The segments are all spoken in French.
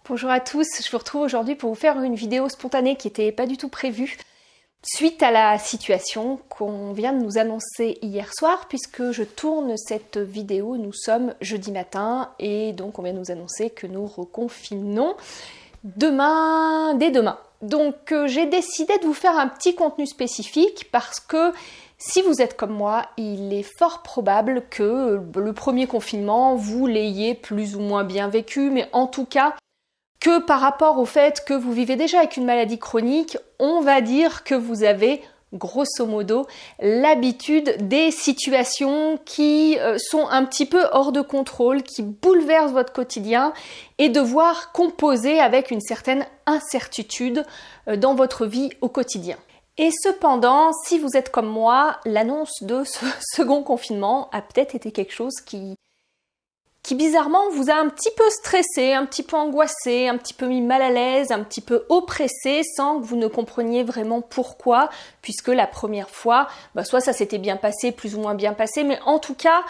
Bonjour à tous, je vous retrouve aujourd'hui pour vous faire une vidéo spontanée qui n'était pas du tout prévue suite à la situation qu'on vient de nous annoncer hier soir, puisque je tourne cette vidéo, nous sommes jeudi matin et donc on vient de nous annoncer que nous reconfinons dès demain. Donc j'ai décidé de vous faire un petit contenu spécifique parce que si vous êtes comme moi, il est fort probable que le premier confinement, vous l'ayez plus ou moins bien vécu, mais en tout cas, que par rapport au fait que vous vivez déjà avec une maladie chronique, on va dire que vous avez grosso modo l'habitude des situations qui sont un petit peu hors de contrôle, qui bouleversent votre quotidien et devoir composer avec une certaine incertitude dans votre vie au quotidien. Et cependant, si vous êtes comme moi, l'annonce de ce second confinement a peut-être été quelque chose qui bizarrement vous a un petit peu stressé, un petit peu angoissé, un petit peu mis mal à l'aise, un petit peu oppressé sans que vous ne compreniez vraiment pourquoi, puisque la première fois, soit ça s'était bien passé, plus ou moins bien passé, mais en tout cas,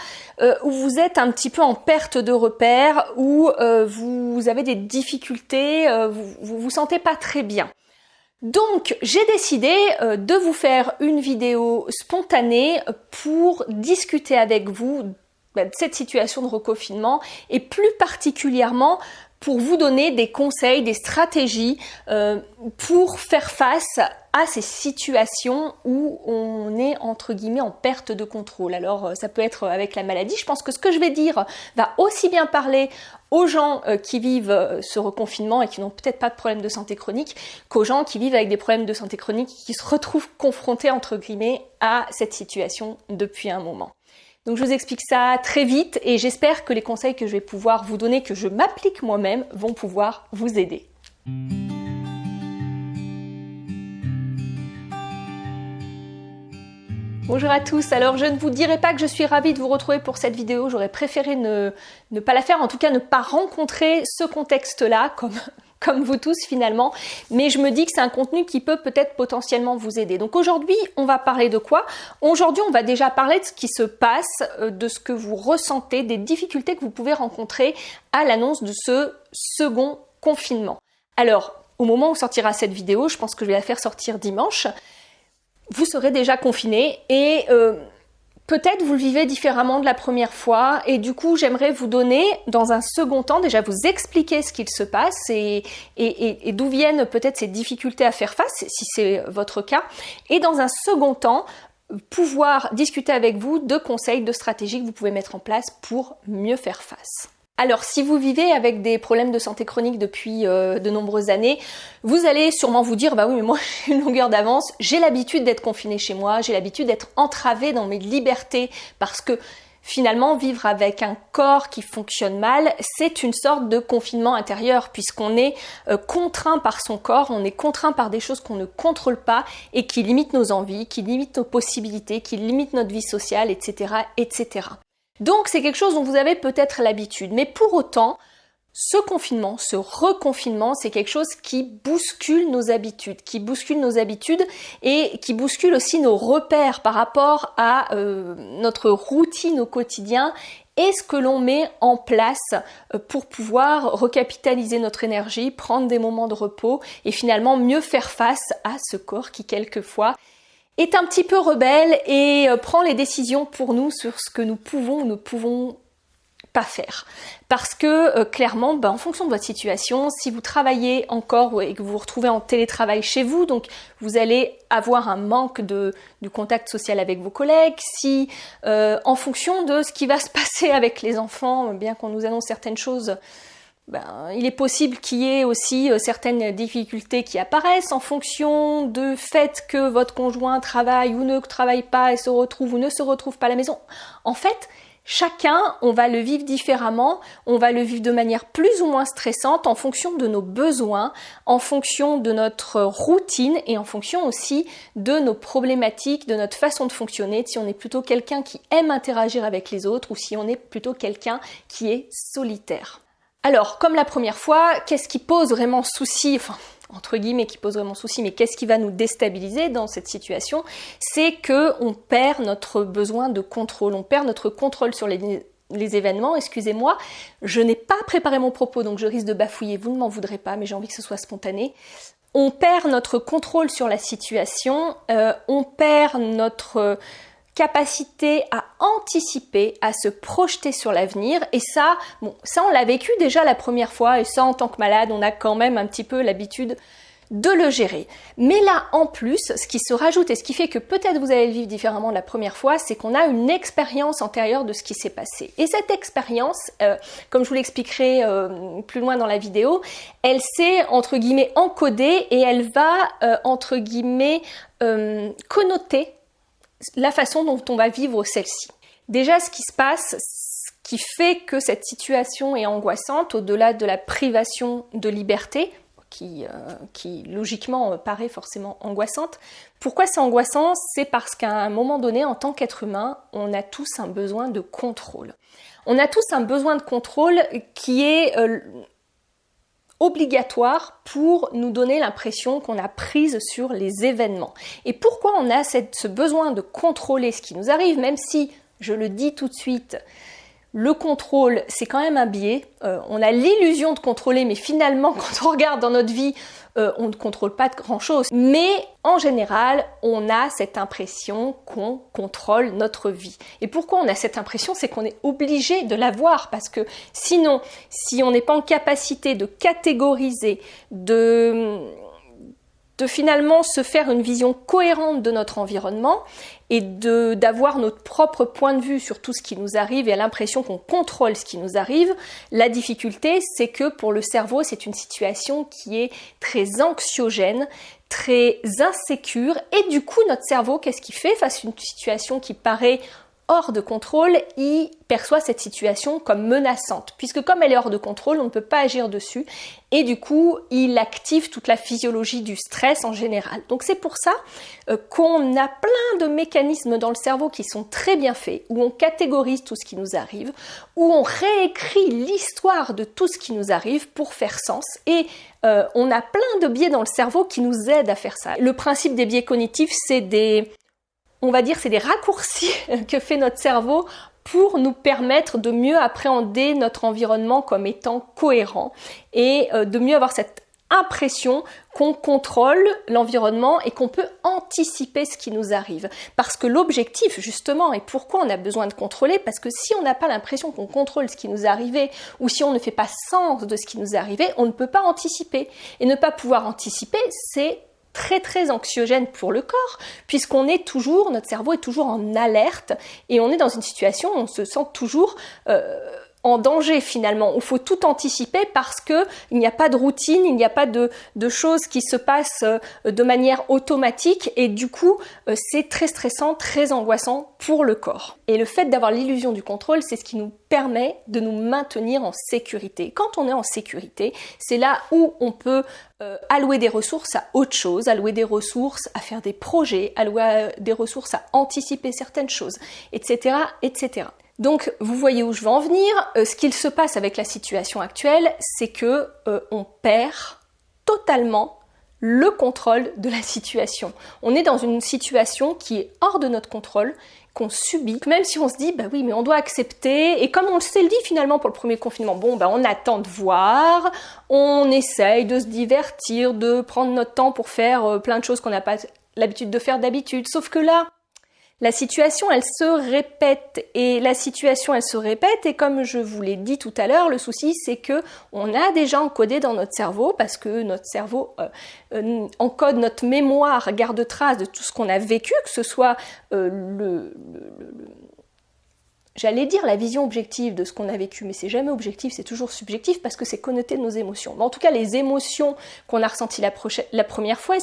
où vous êtes un petit peu en perte de repères, où vous avez des difficultés, vous vous sentez pas très bien. Donc, j'ai décidé de vous faire une vidéo spontanée pour discuter avec vous de cette situation de reconfinement et plus particulièrement pour vous donner des conseils, des stratégies pour faire face à ces situations où on est entre guillemets en perte de contrôle. Alors ça peut être avec la maladie. Je pense que ce que je vais dire va aussi bien parler aux gens qui vivent ce reconfinement et qui n'ont peut-être pas de problème de santé chronique qu'aux gens qui vivent avec des problèmes de santé chronique et qui se retrouvent confrontés entre guillemets à cette situation depuis un moment. Donc je vous explique ça très vite et j'espère que les conseils que je vais pouvoir vous donner, que je m'applique moi-même, vont pouvoir vous aider. Bonjour à tous, alors je ne vous dirai pas que je suis ravie de vous retrouver pour cette vidéo, j'aurais préféré ne pas la faire, en tout cas ne pas rencontrer ce contexte-là comme vous tous finalement, mais je me dis que c'est un contenu qui peut peut-être potentiellement vous aider. Donc aujourd'hui, on va parler de quoi? Aujourd'hui, on va déjà parler de ce qui se passe, de ce que vous ressentez, des difficultés que vous pouvez rencontrer à l'annonce de ce second confinement. Alors, au moment où sortira cette vidéo, je pense que je vais la faire sortir dimanche, vous serez déjà confiné et peut-être vous le vivez différemment de la première fois et du coup j'aimerais vous donner dans un second temps, déjà vous expliquer ce qu'il se passe et d'où viennent peut-être ces difficultés à faire face si c'est votre cas et dans un second temps pouvoir discuter avec vous de conseils, de stratégies que vous pouvez mettre en place pour mieux faire face. Alors, si vous vivez avec des problèmes de santé chronique depuis de nombreuses années, vous allez sûrement vous dire, bah oui, mais moi j'ai une longueur d'avance, j'ai l'habitude d'être confinée chez moi, j'ai l'habitude d'être entravée dans mes libertés parce que finalement, vivre avec un corps qui fonctionne mal, c'est une sorte de confinement intérieur puisqu'on est contraint par son corps, on est contraint par des choses qu'on ne contrôle pas et qui limitent nos envies, qui limitent nos possibilités, qui limitent notre vie sociale, etc., etc. Donc c'est quelque chose dont vous avez peut-être l'habitude, mais pour autant, ce confinement, ce reconfinement, c'est quelque chose qui bouscule nos habitudes, et qui bouscule aussi nos repères par rapport à notre routine au quotidien et ce que l'on met en place pour pouvoir recapitaliser notre énergie, prendre des moments de repos et finalement mieux faire face à ce corps qui quelquefois est un petit peu rebelle et prend les décisions pour nous sur ce que nous pouvons ou ne pouvons pas faire. Parce que clairement, en fonction de votre situation, si vous travaillez encore et que vous vous retrouvez en télétravail chez vous, donc vous allez avoir un manque du contact social avec vos collègues, si en fonction de ce qui va se passer avec les enfants, bien qu'on nous annonce certaines choses, il est possible qu'il y ait aussi certaines difficultés qui apparaissent en fonction du fait que votre conjoint travaille ou ne travaille pas et se retrouve ou ne se retrouve pas à la maison. En fait, chacun, on va le vivre différemment, on va le vivre de manière plus ou moins stressante en fonction de nos besoins, en fonction de notre routine et en fonction aussi de nos problématiques, de notre façon de fonctionner, si on est plutôt quelqu'un qui aime interagir avec les autres ou si on est plutôt quelqu'un qui est solitaire. Alors, comme la première fois, qu'est-ce qui pose vraiment souci, entre guillemets qui pose vraiment souci, mais qu'est-ce qui va nous déstabiliser dans cette situation? C'est qu'on perd notre besoin de contrôle, on perd notre contrôle sur les événements, excusez-moi. Je n'ai pas préparé mon propos, donc je risque de bafouiller, vous ne m'en voudrez pas, mais j'ai envie que ce soit spontané. On perd notre contrôle sur la situation, on perd notre capacité à anticiper, à se projeter sur l'avenir, et ça, bon, ça on l'a vécu déjà la première fois, et ça en tant que malade, on a quand même un petit peu l'habitude de le gérer. Mais là, en plus, ce qui se rajoute et ce qui fait que peut-être vous allez le vivre différemment la première fois, c'est qu'on a une expérience antérieure de ce qui s'est passé. Et cette expérience, comme je vous l'expliquerai plus loin dans la vidéo, elle s'est, entre guillemets, encodée et elle va, entre guillemets, connoter la façon dont on va vivre celle-ci. Déjà, ce qui se passe, ce qui fait que cette situation est angoissante, au-delà de la privation de liberté, qui logiquement paraît forcément angoissante. Pourquoi c'est angoissant? C'est parce qu'à un moment donné, en tant qu'être humain, on a tous un besoin de contrôle. On a tous un besoin de contrôle qui est obligatoire pour nous donner l'impression qu'on a prise sur les événements. Et pourquoi on a ce besoin de contrôler ce qui nous arrive, même si, je le dis tout de suite, le contrôle, c'est quand même un biais. On a l'illusion de contrôler, mais finalement, quand on regarde dans notre vie, on ne contrôle pas de grand-chose. Mais en général, on a cette impression qu'on contrôle notre vie. Et pourquoi on a cette impression? C'est qu'on est obligé de l'avoir, parce que sinon, si on n'est pas en capacité de catégoriser, de finalement se faire une vision cohérente de notre environnement et d'avoir notre propre point de vue sur tout ce qui nous arrive et à l'impression qu'on contrôle ce qui nous arrive, la difficulté, c'est que pour le cerveau, c'est une situation qui est très anxiogène, très insécure, et du coup, notre cerveau, qu'est-ce qu'il fait face à une situation qui paraît hors de contrôle? Il perçoit cette situation comme menaçante, puisque comme elle est hors de contrôle, on ne peut pas agir dessus, et du coup, il active toute la physiologie du stress en général. Donc c'est pour ça qu'on a plein de mécanismes dans le cerveau qui sont très bien faits, où on catégorise tout ce qui nous arrive, où on réécrit l'histoire de tout ce qui nous arrive pour faire sens, et on a plein de biais dans le cerveau qui nous aident à faire ça. Le principe des biais cognitifs, c'est des raccourcis que fait notre cerveau pour nous permettre de mieux appréhender notre environnement comme étant cohérent et de mieux avoir cette impression qu'on contrôle l'environnement et qu'on peut anticiper ce qui nous arrive. Parce que l'objectif, justement, et pourquoi on a besoin de contrôler, parce que si on n'a pas l'impression qu'on contrôle ce qui nous est arrivé, ou si on ne fait pas sens de ce qui nous est arrivé, on ne peut pas anticiper. Et ne pas pouvoir anticiper, c'est très très anxiogène pour le corps, puisqu'on est toujours, notre cerveau est toujours en alerte, et on est dans une situation où on se sent toujours en danger finalement, où il faut tout anticiper parce que il n'y a pas de routine, il n'y a pas de choses qui se passent de manière automatique, et du coup c'est très stressant, très angoissant pour le corps. Et le fait d'avoir l'illusion du contrôle, c'est ce qui nous permet de nous maintenir en sécurité. Quand on est en sécurité, c'est là où on peut allouer des ressources à autre chose, allouer des ressources à faire des projets, allouer des ressources à anticiper certaines choses, etc., etc. Donc, vous voyez où je veux en venir. Ce qu'il se passe avec la situation actuelle, c'est que on perd totalement le contrôle de la situation. On est dans une situation qui est hors de notre contrôle, qu'on subit, même si on se dit, bah oui, mais on doit accepter, et comme on s'est dit finalement pour le premier confinement, bon, bah on attend de voir, on essaye de se divertir, de prendre notre temps pour faire plein de choses qu'on n'a pas l'habitude de faire d'habitude, sauf que là, la situation, elle se répète, et comme je vous l'ai dit tout à l'heure, le souci, c'est que on a déjà encodé dans notre cerveau, parce que notre cerveau encode notre mémoire, garde trace de tout ce qu'on a vécu, que ce soit j'allais dire la vision objective de ce qu'on a vécu, mais c'est jamais objectif, c'est toujours subjectif parce que c'est connoté de nos émotions. Mais en tout cas, les émotions qu'on a ressenties la première fois,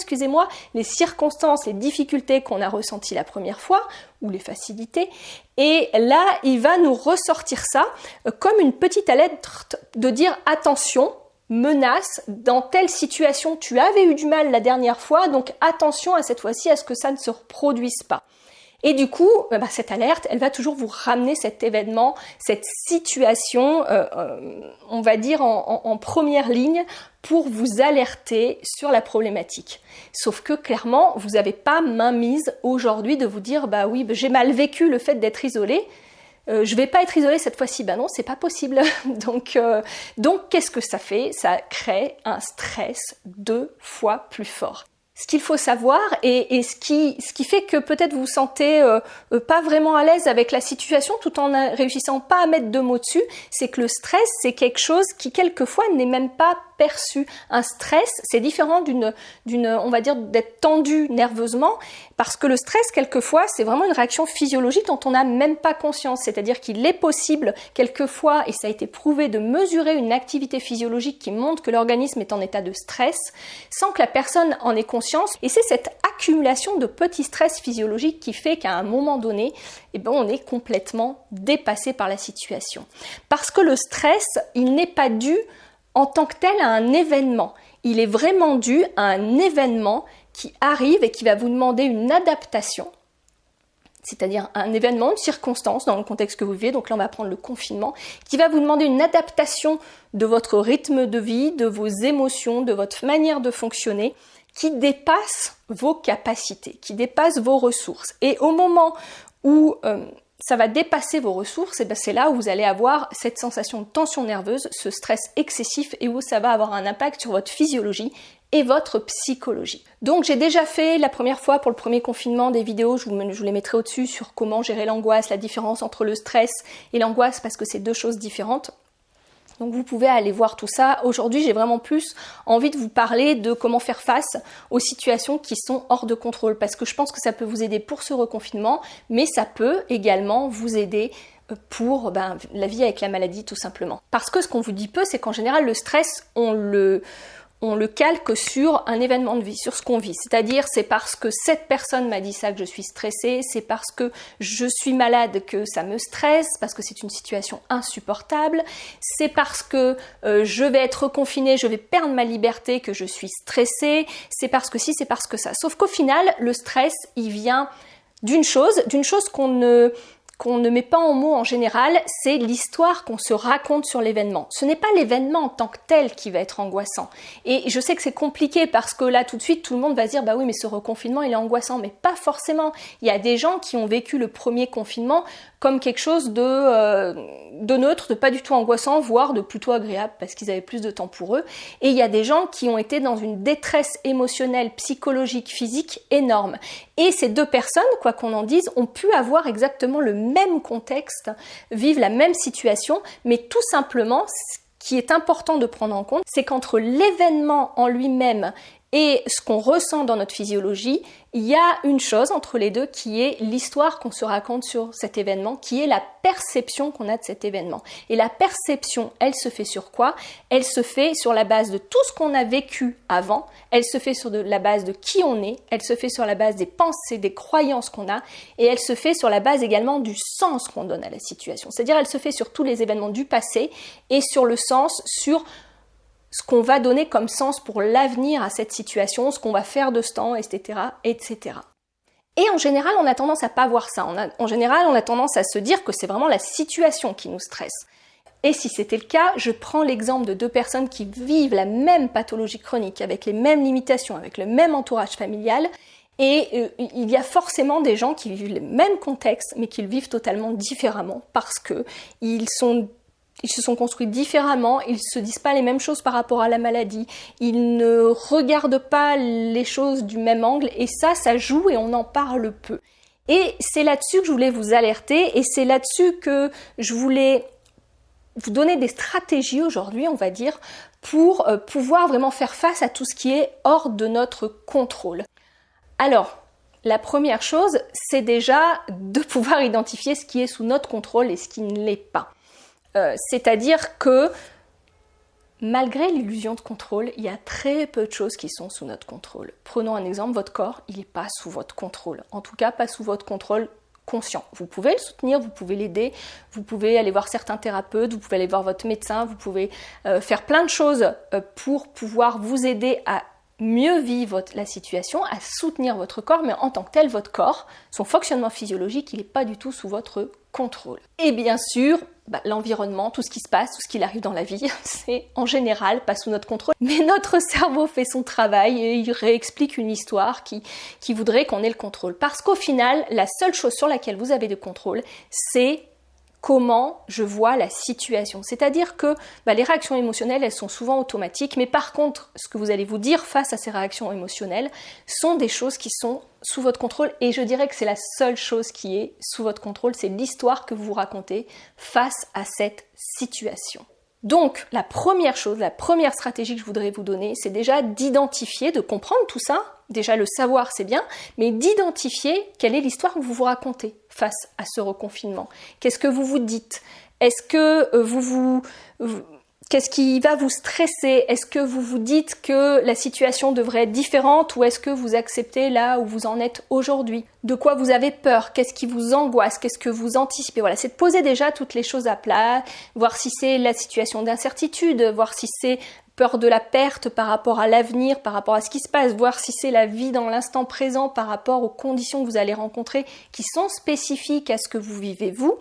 les circonstances, les difficultés qu'on a ressenties la première fois, ou les facilités, et là, il va nous ressortir ça comme une petite alerte de dire attention, menace, dans telle situation, tu avais eu du mal la dernière fois, donc attention à cette fois-ci à ce que ça ne se reproduise pas. Et du coup, cette alerte, elle va toujours vous ramener cet événement, cette situation, on va dire en première ligne, pour vous alerter sur la problématique. Sauf que clairement, vous n'avez pas main mise aujourd'hui de vous dire, bah oui, j'ai mal vécu le fait d'être isolé. je vais pas être isolée cette fois-ci. Ben non, c'est pas possible. Donc qu'est-ce que ça fait? Ça crée un stress 2 fois plus fort. Ce qu'il faut savoir et ce qui fait que peut-être vous vous sentez pas vraiment à l'aise avec la situation tout en réussissant pas à mettre de mots dessus, c'est que le stress, c'est quelque chose qui quelquefois n'est même pas perçu. Un stress, c'est différent on va dire, d'être tendu nerveusement, parce que le stress, quelquefois, c'est vraiment une réaction physiologique dont on n'a même pas conscience. C'est-à-dire qu'il est possible, quelquefois, et ça a été prouvé, de mesurer une activité physiologique qui montre que l'organisme est en état de stress, sans que la personne en ait conscience. Et c'est cette accumulation de petits stress physiologiques qui fait qu'à un moment donné, on est complètement dépassé par la situation. Parce que le stress, il n'est pas dû en tant que tel à un événement. Il est vraiment dû à un événement qui arrive et qui va vous demander une adaptation, c'est-à-dire un événement, une circonstance dans le contexte que vous vivez, donc là on va prendre le confinement, qui va vous demander une adaptation de votre rythme de vie, de vos émotions, de votre manière de fonctionner, qui dépasse vos capacités, qui dépasse vos ressources. Et au moment où ça va dépasser vos ressources, c'est là où vous allez avoir cette sensation de tension nerveuse, ce stress excessif et où ça va avoir un impact sur votre physiologie et votre psychologie. Donc j'ai déjà fait la première fois pour le premier confinement des vidéos, je vous les mettrai au-dessus sur comment gérer l'angoisse, la différence entre le stress et l'angoisse parce que c'est deux choses différentes. Donc vous pouvez aller voir tout ça. Aujourd'hui, j'ai vraiment plus envie de vous parler de comment faire face aux situations qui sont hors de contrôle parce que je pense que ça peut vous aider pour ce reconfinement, mais ça peut également vous aider pour la vie avec la maladie tout simplement. Parce que ce qu'on vous dit peu, c'est qu'en général, le stress, on le calque sur un événement de vie, sur ce qu'on vit. C'est-à-dire, c'est parce que cette personne m'a dit ça que je suis stressée, c'est parce que je suis malade que ça me stresse, parce que c'est une situation insupportable, c'est parce que je vais être confinée, je vais perdre ma liberté que je suis stressée, c'est parce que si, c'est parce que ça. Sauf qu'au final, le stress, il vient d'une chose qu'on ne met pas en mots en général, c'est l'histoire qu'on se raconte sur l'événement. Ce n'est pas l'événement en tant que tel qui va être angoissant. Et je sais que c'est compliqué parce que là, tout de suite, tout le monde va se dire « bah oui, mais ce reconfinement, il est angoissant ». Mais pas forcément. Il y a des gens qui ont vécu le premier confinement comme quelque chose de neutre, de pas du tout angoissant, voire de plutôt agréable parce qu'ils avaient plus de temps pour eux. Et il y a des gens qui ont été dans une détresse émotionnelle, psychologique, physique énorme. Et ces deux personnes, quoi qu'on en dise, ont pu avoir exactement le même contexte, vivre la même situation, mais tout simplement, ce qui est important de prendre en compte, c'est qu'entre l'événement en lui-même et ce qu'on ressent dans notre physiologie, il y a une chose entre les deux qui est l'histoire qu'on se raconte sur cet événement, qui est la perception qu'on a de cet événement. Et la perception, elle se fait sur quoi? Elle se fait sur la base de tout ce qu'on a vécu avant, elle se fait sur la base de qui on est, elle se fait sur la base des pensées, des croyances qu'on a, et elle se fait sur la base également du sens qu'on donne à la situation. C'est-à-dire elle se fait sur tous les événements du passé et sur le sens, sur ce qu'on va donner comme sens pour l'avenir à cette situation, ce qu'on va faire de ce temps, etc., etc. Et en général, on a tendance à pas voir ça. En général, on a tendance à se dire que c'est vraiment la situation qui nous stresse. Et si c'était le cas, je prends l'exemple de deux personnes qui vivent la même pathologie chronique, avec les mêmes limitations, avec le même entourage familial, et il y a forcément des gens qui vivent le même contexte, mais qui le vivent totalement différemment, parce que ils se sont construits différemment, ils se disent pas les mêmes choses par rapport à la maladie, ils ne regardent pas les choses du même angle et ça joue et on en parle peu. Et c'est là-dessus que je voulais vous alerter et c'est là-dessus que je voulais vous donner des stratégies aujourd'hui, on va dire, pour pouvoir vraiment faire face à tout ce qui est hors de notre contrôle. Alors, la première chose, c'est déjà de pouvoir identifier ce qui est sous notre contrôle et ce qui ne l'est pas. C'est-à-dire que malgré l'illusion de contrôle, il y a très peu de choses qui sont sous notre contrôle. Prenons un exemple, votre corps, il n'est pas sous votre contrôle. En tout cas, pas sous votre contrôle conscient. Vous pouvez le soutenir, vous pouvez l'aider, vous pouvez aller voir certains thérapeutes, vous pouvez aller voir votre médecin, vous pouvez faire plein de choses pour pouvoir vous aider à mieux vivre la situation, à soutenir votre corps, mais en tant que tel, votre corps, son fonctionnement physiologique, il n'est pas du tout sous votre contrôle. Et bien sûr, l'environnement, tout ce qui se passe, tout ce qui arrive dans la vie, c'est en général pas sous notre contrôle. Mais notre cerveau fait son travail et il réexplique une histoire qui voudrait qu'on ait le contrôle. Parce qu'au final, la seule chose sur laquelle vous avez le contrôle, c'est comment je vois la situation. C'est-à-dire que les réactions émotionnelles, elles sont souvent automatiques, mais par contre, ce que vous allez vous dire face à ces réactions émotionnelles sont des choses qui sont sous votre contrôle, et je dirais que c'est la seule chose qui est sous votre contrôle, c'est l'histoire que vous vous racontez face à cette situation. Donc, la première chose, la première stratégie que je voudrais vous donner, c'est déjà d'identifier, de comprendre tout ça. Déjà, le savoir, c'est bien, mais d'identifier quelle est l'histoire que vous vous racontez face à ce reconfinement. Qu'est-ce que vous vous dites? Est-ce que qu'est-ce qui va vous stresser? Est-ce que vous vous dites que la situation devrait être différente ou est-ce que vous acceptez là où vous en êtes aujourd'hui? De quoi vous avez peur? Qu'est-ce qui vous angoisse? Qu'est-ce que vous anticipez? Voilà, c'est de poser déjà toutes les choses à plat, voir si c'est la situation d'incertitude, voir si c'est peur de la perte par rapport à l'avenir, par rapport à ce qui se passe, voir si c'est la vie dans l'instant présent par rapport aux conditions que vous allez rencontrer qui sont spécifiques à ce que vous vivez vous.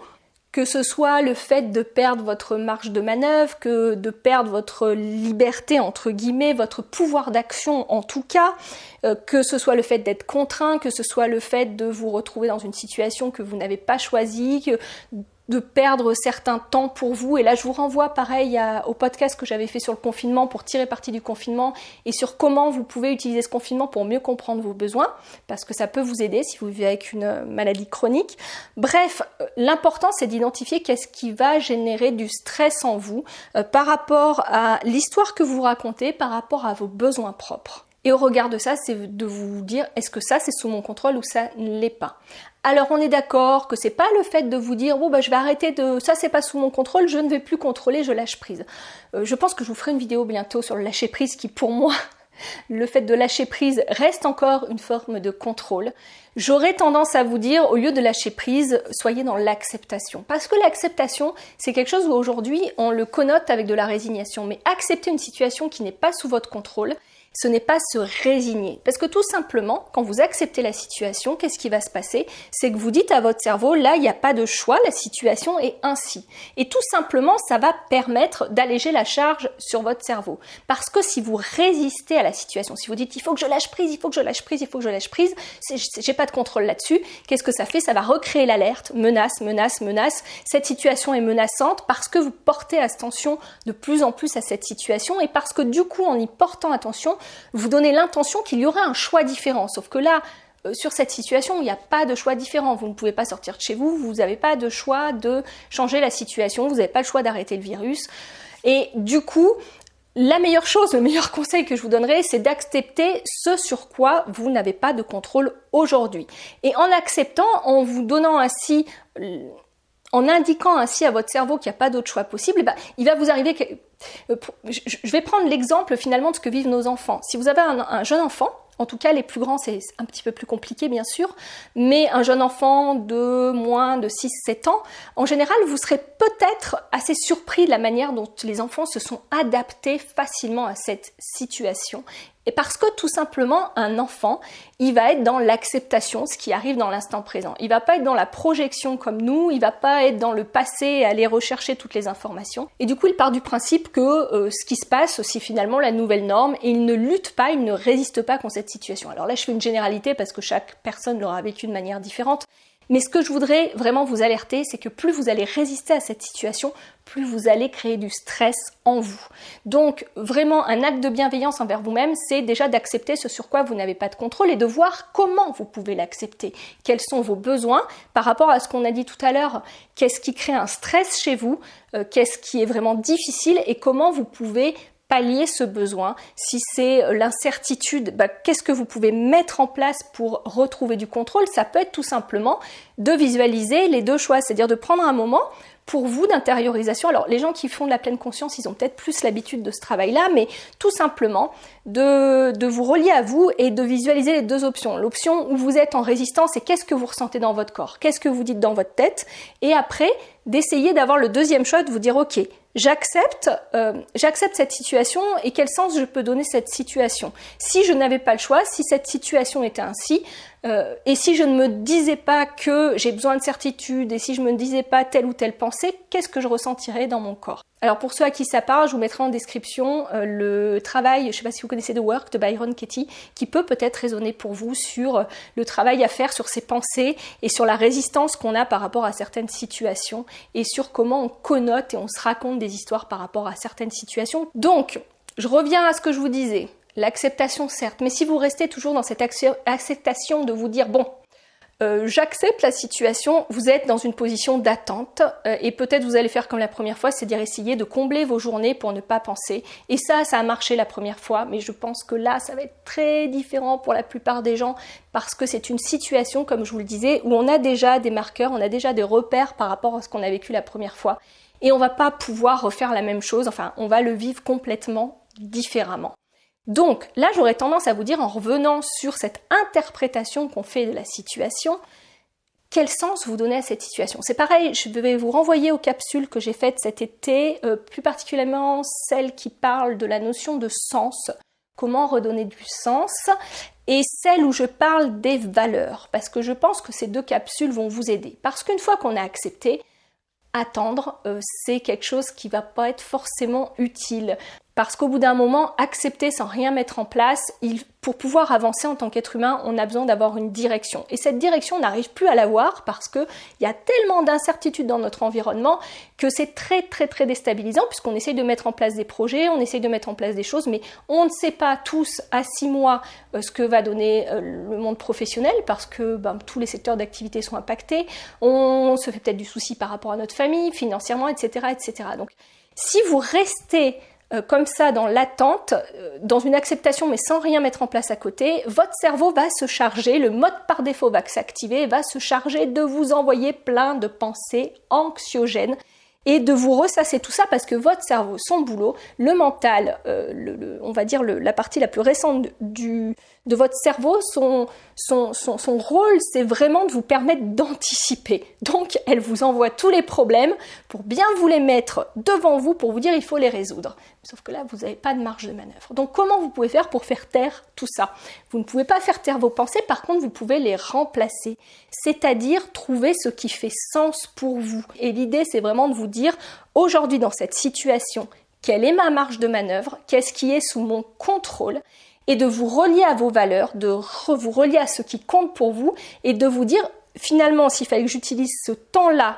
Que ce soit le fait de perdre votre marge de manœuvre, que de perdre votre liberté, entre guillemets, votre pouvoir d'action en tout cas, que ce soit le fait d'être contraint, que ce soit le fait de vous retrouver dans une situation que vous n'avez pas choisie, de perdre certains temps pour vous. Et là, je vous renvoie pareil au podcast que j'avais fait sur le confinement pour tirer parti du confinement et sur comment vous pouvez utiliser ce confinement pour mieux comprendre vos besoins, parce que ça peut vous aider si vous vivez avec une maladie chronique. Bref, l'important, c'est d'identifier qu'est-ce qui va générer du stress en vous par rapport à l'histoire que vous racontez, par rapport à vos besoins propres. Et au regard de ça, c'est de vous dire, est-ce que ça c'est sous mon contrôle ou ça ne l'est pas? Alors on est d'accord que c'est pas le fait de vous dire, je vais arrêter ça c'est pas sous mon contrôle, je ne vais plus contrôler, je lâche prise. Je pense que je vous ferai une vidéo bientôt sur le lâcher prise qui pour moi, le fait de lâcher prise reste encore une forme de contrôle. J'aurais tendance à vous dire, au lieu de lâcher prise, soyez dans l'acceptation. Parce que l'acceptation, c'est quelque chose où aujourd'hui on le connote avec de la résignation. Mais accepter une situation qui n'est pas sous votre contrôle, ce n'est pas se résigner. Parce que tout simplement, quand vous acceptez la situation, qu'est-ce qui va se passer? C'est que vous dites à votre cerveau, là, il n'y a pas de choix, la situation est ainsi. Et tout simplement, ça va permettre d'alléger la charge sur votre cerveau. Parce que si vous résistez à la situation, si vous dites, il faut que je lâche prise, il faut que je lâche prise, il faut que je lâche prise, j'ai pas de contrôle là-dessus, qu'est-ce que ça fait? Ça va recréer l'alerte, menace, menace, menace. Cette situation est menaçante parce que vous portez attention de plus en plus à cette situation et parce que du coup, en y portant attention, vous donnez l'intention qu'il y aurait un choix différent. Sauf que là, sur cette situation, il n'y a pas de choix différent. Vous ne pouvez pas sortir de chez vous, vous n'avez pas de choix de changer la situation, vous n'avez pas le choix d'arrêter le virus. Et du coup, la meilleure chose, le meilleur conseil que je vous donnerai, c'est d'accepter ce sur quoi vous n'avez pas de contrôle aujourd'hui. Et en acceptant, en vous donnant ainsi... En indiquant ainsi à votre cerveau qu'il n'y a pas d'autre choix possible, il va vous arriver... Je vais prendre l'exemple finalement de ce que vivent nos enfants. Si vous avez un jeune enfant, en tout cas les plus grands c'est un petit peu plus compliqué bien sûr, mais un jeune enfant de moins de 6-7 ans, en général vous serez peut-être assez surpris de la manière dont les enfants se sont adaptés facilement à cette situation. Et parce que tout simplement, un enfant, il va être dans l'acceptation, ce qui arrive dans l'instant présent. Il va pas être dans la projection comme nous, il va pas être dans le passé et aller rechercher toutes les informations. Et du coup, il part du principe que ce qui se passe, c'est finalement la nouvelle norme et il ne lutte pas, il ne résiste pas contre cette situation. Alors là, je fais une généralité parce que chaque personne l'aura vécu de manière différente. Mais ce que je voudrais vraiment vous alerter, c'est que plus vous allez résister à cette situation, plus vous allez créer du stress en vous. Donc vraiment un acte de bienveillance envers vous-même, c'est déjà d'accepter ce sur quoi vous n'avez pas de contrôle et de voir comment vous pouvez l'accepter. Quels sont vos besoins par rapport à ce qu'on a dit tout à l'heure, qu'est-ce qui crée un stress chez vous, qu'est-ce qui est vraiment difficile et comment vous pouvez pallier ce besoin. Si c'est l'incertitude, qu'est-ce que vous pouvez mettre en place pour retrouver du contrôle? Ça peut être tout simplement de visualiser les deux choix, c'est-à-dire de prendre un moment pour vous d'intériorisation. Alors les gens qui font de la pleine conscience, ils ont peut-être plus l'habitude de ce travail-là, mais tout simplement de vous relier à vous et de visualiser les deux options. L'option où vous êtes en résistance, c'est qu'est-ce que vous ressentez dans votre corps, qu'est-ce que vous dites dans votre tête, et après d'essayer d'avoir le deuxième choix, de vous dire ok, j'accepte cette situation et quel sens je peux donner cette situation. Si je n'avais pas le choix, si cette situation était ainsi, et si je ne me disais pas que j'ai besoin de certitude et si je ne me disais pas telle ou telle pensée, qu'est-ce que je ressentirais dans mon corps? Alors pour ceux à qui ça parle, je vous mettrai en description le travail, je ne sais pas si vous connaissez The Work de Byron Katie, qui peut peut-être résonner pour vous sur le travail à faire sur ses pensées et sur la résistance qu'on a par rapport à certaines situations et sur comment on connote et on se raconte des histoires par rapport à certaines situations. Donc, je reviens à ce que je vous disais, l'acceptation certes, mais si vous restez toujours dans cette acceptation de vous dire bon, j'accepte la situation, vous êtes dans une position d'attente et peut-être vous allez faire comme la première fois, c'est-à-dire essayer de combler vos journées pour ne pas penser. Et ça a marché la première fois, mais je pense que là, ça va être très différent pour la plupart des gens parce que c'est une situation, comme je vous le disais, où on a déjà des marqueurs, on a déjà des repères par rapport à ce qu'on a vécu la première fois. Et on va pas pouvoir refaire la même chose, enfin, on va le vivre complètement différemment. Donc là, j'aurais tendance à vous dire, en revenant sur cette interprétation qu'on fait de la situation, quel sens vous donnez à cette situation? C'est pareil, je vais vous renvoyer aux capsules que j'ai faites cet été, plus particulièrement celles qui parlent de la notion de sens, comment redonner du sens, et celle où je parle des valeurs, parce que je pense que ces deux capsules vont vous aider. Parce qu'une fois qu'on a accepté, attendre, c'est quelque chose qui va pas être forcément utile. Parce qu'au bout d'un moment, accepter sans rien mettre en place, pour pouvoir avancer en tant qu'être humain, on a besoin d'avoir une direction. Et cette direction, on n'arrive plus à l'avoir parce qu'il y a tellement d'incertitudes dans notre environnement que c'est très déstabilisant puisqu'on essaye de mettre en place des projets, on essaye de mettre en place des choses, mais on ne sait pas tous à 6 mois ce que va donner le monde professionnel parce que tous les secteurs d'activité sont impactés, on se fait peut-être du souci par rapport à notre famille, financièrement, etc. etc. Donc, si vous restez comme ça dans l'attente, dans une acceptation mais sans rien mettre en place à côté, votre cerveau va se charger, le mode par défaut va s'activer, va se charger de vous envoyer plein de pensées anxiogènes et de vous ressasser tout ça parce que votre cerveau, son boulot, le mental, on va dire la partie la plus récente de votre cerveau, son rôle, c'est vraiment de vous permettre d'anticiper. Donc, elle vous envoie tous les problèmes pour bien vous les mettre devant vous, pour vous dire il faut les résoudre. Sauf que là, vous n'avez pas de marge de manœuvre. Donc, comment vous pouvez faire pour faire taire tout ça? Vous ne pouvez pas faire taire vos pensées, par contre, vous pouvez les remplacer. C'est-à-dire trouver ce qui fait sens pour vous. Et l'idée, c'est vraiment de vous dire, aujourd'hui, dans cette situation, quelle est ma marge de manœuvre? Qu'est-ce qui est sous mon contrôle? Et de vous relier à vos valeurs, de vous relier à ce qui compte pour vous et de vous dire, finalement, s'il fallait que j'utilise ce temps-là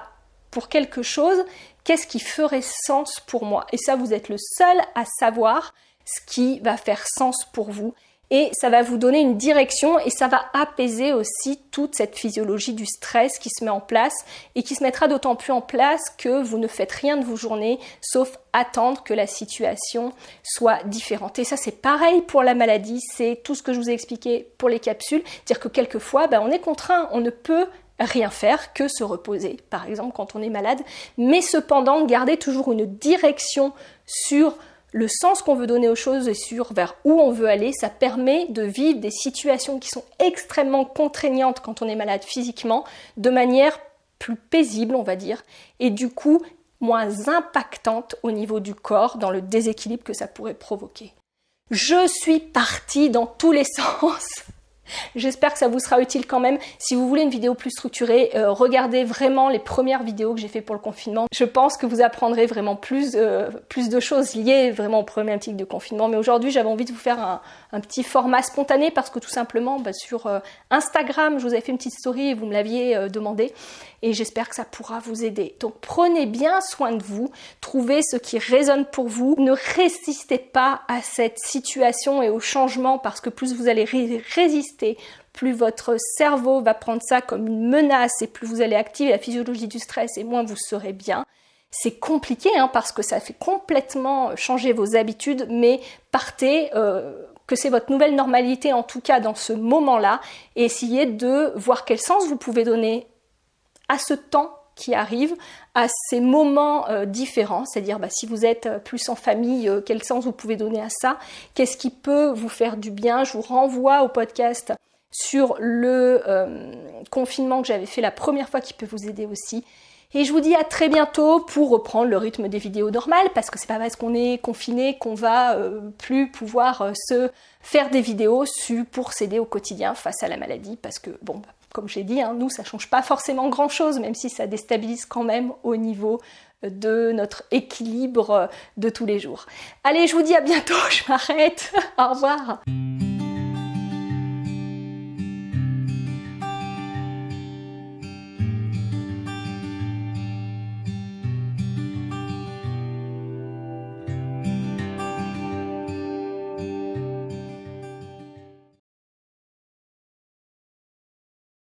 pour quelque chose, qu'est-ce qui ferait sens pour moi? Et ça, vous êtes le seul à savoir ce qui va faire sens pour vous. Et ça va vous donner une direction et ça va apaiser aussi toute cette physiologie du stress qui se met en place et qui se mettra d'autant plus en place que vous ne faites rien de vos journées sauf attendre que la situation soit différente. Et ça, c'est pareil pour la maladie, c'est tout ce que je vous ai expliqué pour les capsules, dire que quelquefois, on est contraint, on ne peut rien faire que se reposer, par exemple quand on est malade, mais cependant garder toujours une direction sur le sens qu'on veut donner aux choses et sur vers où on veut aller, ça permet de vivre des situations qui sont extrêmement contraignantes quand on est malade physiquement, de manière plus paisible, on va dire, et du coup moins impactante au niveau du corps dans le déséquilibre que ça pourrait provoquer. Je suis partie dans tous les sens. J'espère que ça vous sera utile quand même. Si vous voulez une vidéo plus structurée, regardez vraiment les premières vidéos que j'ai fait pour le confinement. Je pense que vous apprendrez vraiment plus de choses liées vraiment aux problématiques de confinement. Mais aujourd'hui, j'avais envie de vous faire un petit format spontané parce que tout simplement, sur Instagram, je vous avais fait une petite story et vous me l'aviez demandé. Et j'espère que ça pourra vous aider. Donc prenez bien soin de vous, trouvez ce qui résonne pour vous. Ne résistez pas à cette situation et au changement parce que plus vous allez résister, plus votre cerveau va prendre ça comme une menace et plus vous allez activer la physiologie du stress et moins vous serez bien. C'est compliqué parce que ça fait complètement changer vos habitudes, mais partez, que c'est votre nouvelle normalité en tout cas dans ce moment-là et essayez de voir quel sens vous pouvez donner à ce temps qui arrive, à ces moments différents, c'est-à-dire si vous êtes plus en famille, quel sens vous pouvez donner à ça, qu'est-ce qui peut vous faire du bien. Je vous renvoie au podcast sur le confinement que j'avais fait la première fois qui peut vous aider aussi. Et je vous dis à très bientôt pour reprendre le rythme des vidéos normales parce que c'est pas parce qu'on est confiné qu'on va plus pouvoir se faire des vidéos pour s'aider au quotidien face à la maladie parce que comme j'ai dit, nous ça change pas forcément grand chose même si ça déstabilise quand même au niveau de notre équilibre de tous les jours. Allez, je vous dis à bientôt, je m'arrête. Au revoir.